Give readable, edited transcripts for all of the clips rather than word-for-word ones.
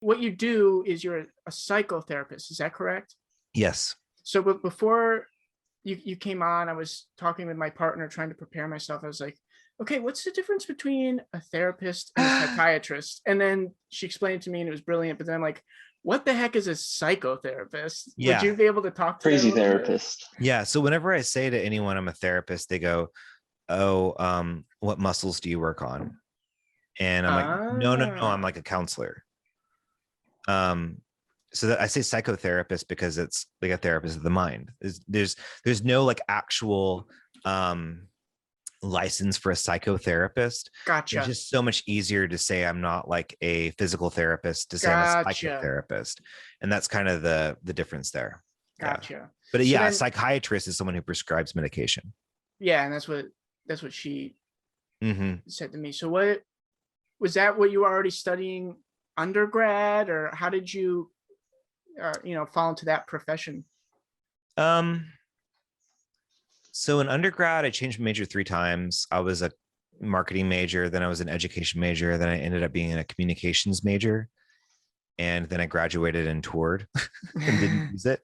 what you do is you're a psychotherapist. Is that correct? Yes. So, but before you came on, I was talking with my partner, trying to prepare myself. I was like, okay, what's the difference between a therapist and a psychiatrist? And then she explained to me, and it was brilliant. But then I'm like, what the heck is a psychotherapist? Would Yeah. you be able to talk to that a Crazy little bit? therapist. Yeah. So whenever I say to anyone I'm a therapist, they go, "Oh, what muscles do you work on?" And I'm like, no, no, no, I'm Ah, like a counselor. So that I say psychotherapist because it's like a therapist of the mind. There's no like actual license for a psychotherapist. It's gotcha, just so much easier to say I'm not like a physical therapist to say I'm a gotcha, psychotherapist. And that's kind of the difference there. Yeah. gotcha. But So yeah, a then, psychiatrist is someone who prescribes medication. yeah, and that's what she Mm-hmm. said to me. So what was that? What you were already studying undergrad, or how did you, fall into that profession? Um, so in undergrad, I changed major 3 times. I was a marketing major, then I was an education major, then I ended up being a communications major. And then I graduated and toured and didn't use it.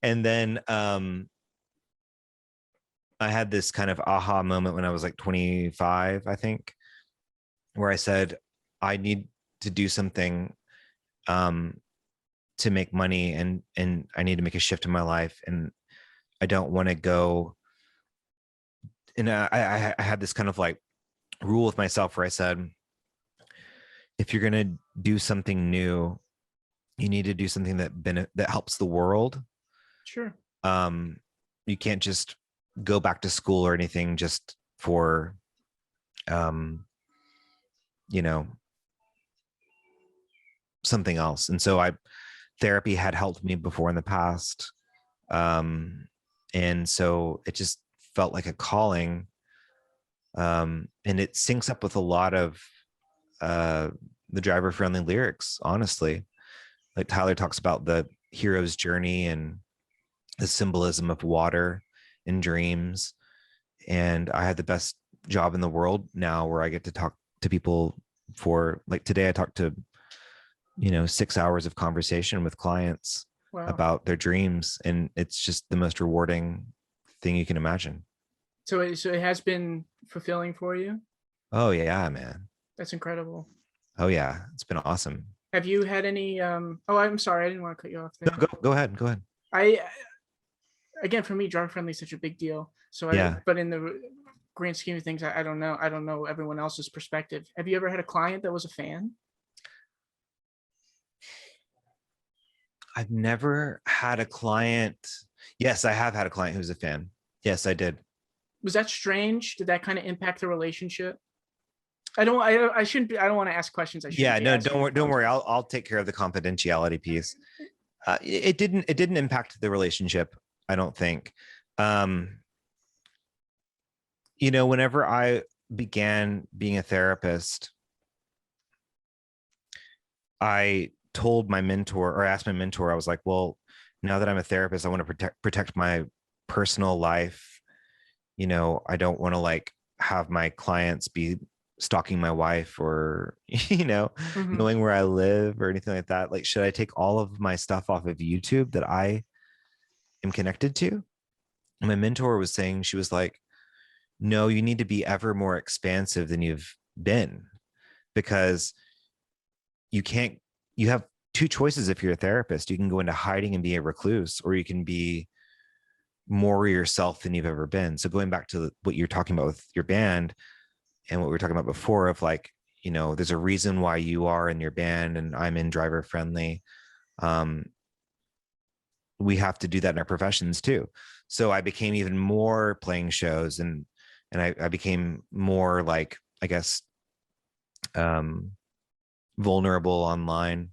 And then I had this kind of aha moment when I was like 25, I think, where I said, I need to do something to make money, and I need to make a shift in my life. And I don't want to go. And I had this kind of like rule with myself where I said, if you're going to do something new, you need to do something that helps the world. Sure. You can't just go back to school or anything just for you know something else. And so therapy had helped me before in the past, and so it just felt like a calling, and it syncs up with a lot of the driver friendly lyrics, honestly. Like Tyler talks about the hero's journey and the symbolism of water and dreams. And I had the best job in the world now, where I get to talk to people for, like, today I talked to 6 hours of conversation with clients Wow. about their dreams, and it's just the most rewarding thing you can imagine. So it has been fulfilling for you. Oh yeah, man. That's incredible. Oh yeah, it's been awesome. Have you had any? Oh, I'm sorry, I didn't want to cut you off No, there. go ahead, go ahead. I Again, for me, driver friendly is such a big deal. Yeah. But in the grand scheme of things, I don't know. I don't know everyone else's perspective. Have you ever had a client that was a fan? I've never had a client. Yes, I have had a client who's a fan. Yes, I did. Was that strange? Did that kind of impact the relationship? I don't. I shouldn't be. I don't want to ask questions. I shouldn't. Yeah, be no, asking. don't worry. I'll take care of the confidentiality piece. It didn't impact the relationship, I don't think. Whenever I began being a therapist, I told my mentor, or asked my mentor, I was like, well, now that I'm a therapist, I want to protect my personal life. I don't want to like have my clients be stalking my wife, or Mhm. knowing where I live or anything like that. Like, should I take all of my stuff off of YouTube that I am connected to? And my mentor was saying, she was like, no, you need to be ever more expansive than you've been, because you have 2 choices. If you're a therapist, you can go into hiding and be a recluse, or you can be more yourself than you've ever been. So going back to what you're talking about with your band, and what we were talking about before, of like, there's a reason why you are in your band and I'm in driver friendly. We have to do that in our professions too. So I became even more playing shows, and I became more, like, I guess, vulnerable online,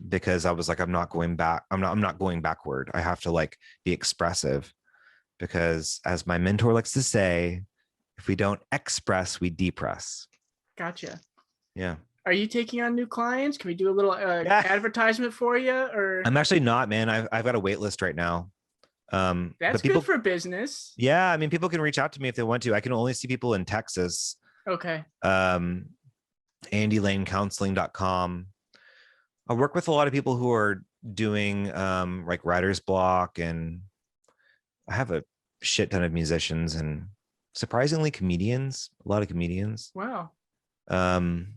because I was like, I'm not going back. I'm not going backward. I have to like be expressive, because as my mentor likes to say, if we don't express, we depress. Gotcha. Yeah. Are you taking on new clients? Can we do a little Yeah. advertisement for you? Or I'm actually not, man. I've got a wait list right now. that's but people, good for business. yeah, I mean, people can reach out to me if they want to. I can only see people in Texas. Okay. AndyLaneCounseling.com. I work with a lot of people who are doing like writer's block, and I have a shit ton of musicians and surprisingly comedians, a lot of comedians. Wow. Um,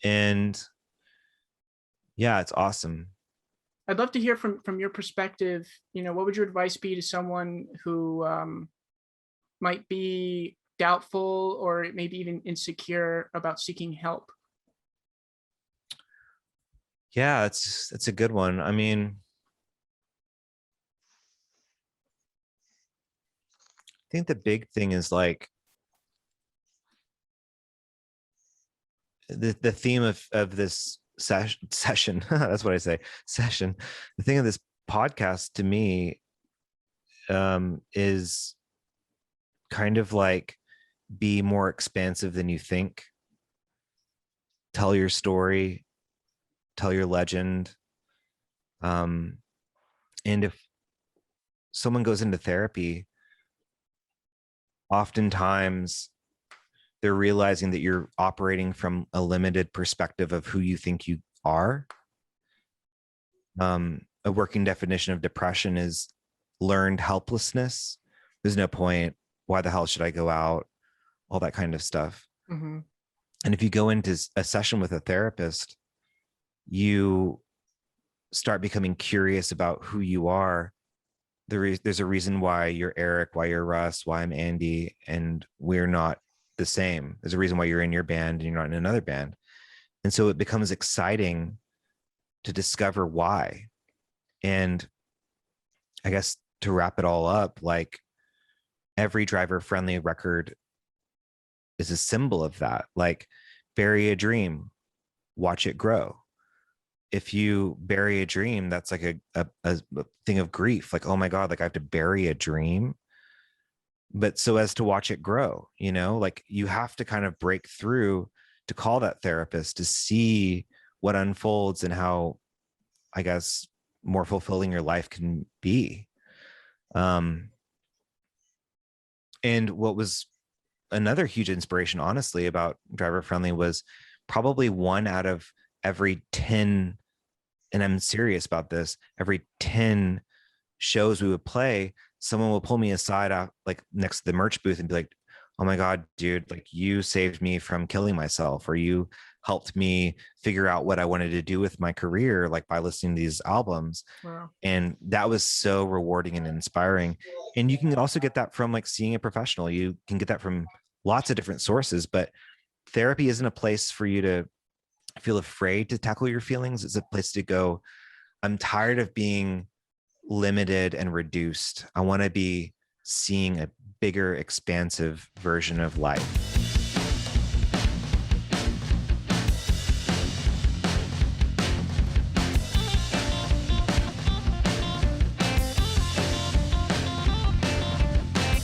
and yeah, it's awesome. I'd love to hear from your perspective, what would your advice be to someone who might be doubtful or maybe even insecure about seeking help? Yeah, it's a good one. I mean, I think the big thing is like the theme of this session. That's what I say, session. The thing of this podcast to me is kind of like be more expansive than you think. Tell your story, tell your legend. Um, and if someone goes into therapy, oftentimes they're realizing that you're operating from a limited perspective of who you think you are. A working definition of depression is learned helplessness. There's no point. Why the hell should I go out? All that kind of stuff. Hmm. And if you go into a session with a therapist, you start becoming curious about who you are. There's a reason why you're Eric, why you're Russ, why I'm Andy, and we're not the same. There's a reason why you're in your band and you're not in another band. And so it becomes exciting to discover why. And I guess to wrap it all up, like every driver friendly record is a symbol of that. Like bury a dream, watch it grow. If you bury a dream, that's like a thing of grief. Like, oh my God, like I have to bury a dream. But so as to watch it grow, like you have to kind of break through to call that therapist to see what unfolds and how, I guess, more fulfilling your life can be. Um, and what was another huge inspiration, honestly, about driver friendly was probably one out of every 10, and I'm serious about this, every 10 shows we would play, someone will pull me aside like next to the merch booth and be like, oh my God, dude, like you saved me from killing myself, or you helped me figure out what I wanted to do with my career, like by listening to these albums. Wow. And that was so rewarding and inspiring. And you can also get that from like seeing a professional. You can get that from lots of different sources, but therapy isn't a place for you to feel afraid to tackle your feelings. It's a place to go, I'm tired of being limited and reduced. I want to be seeing a bigger, expansive version of life.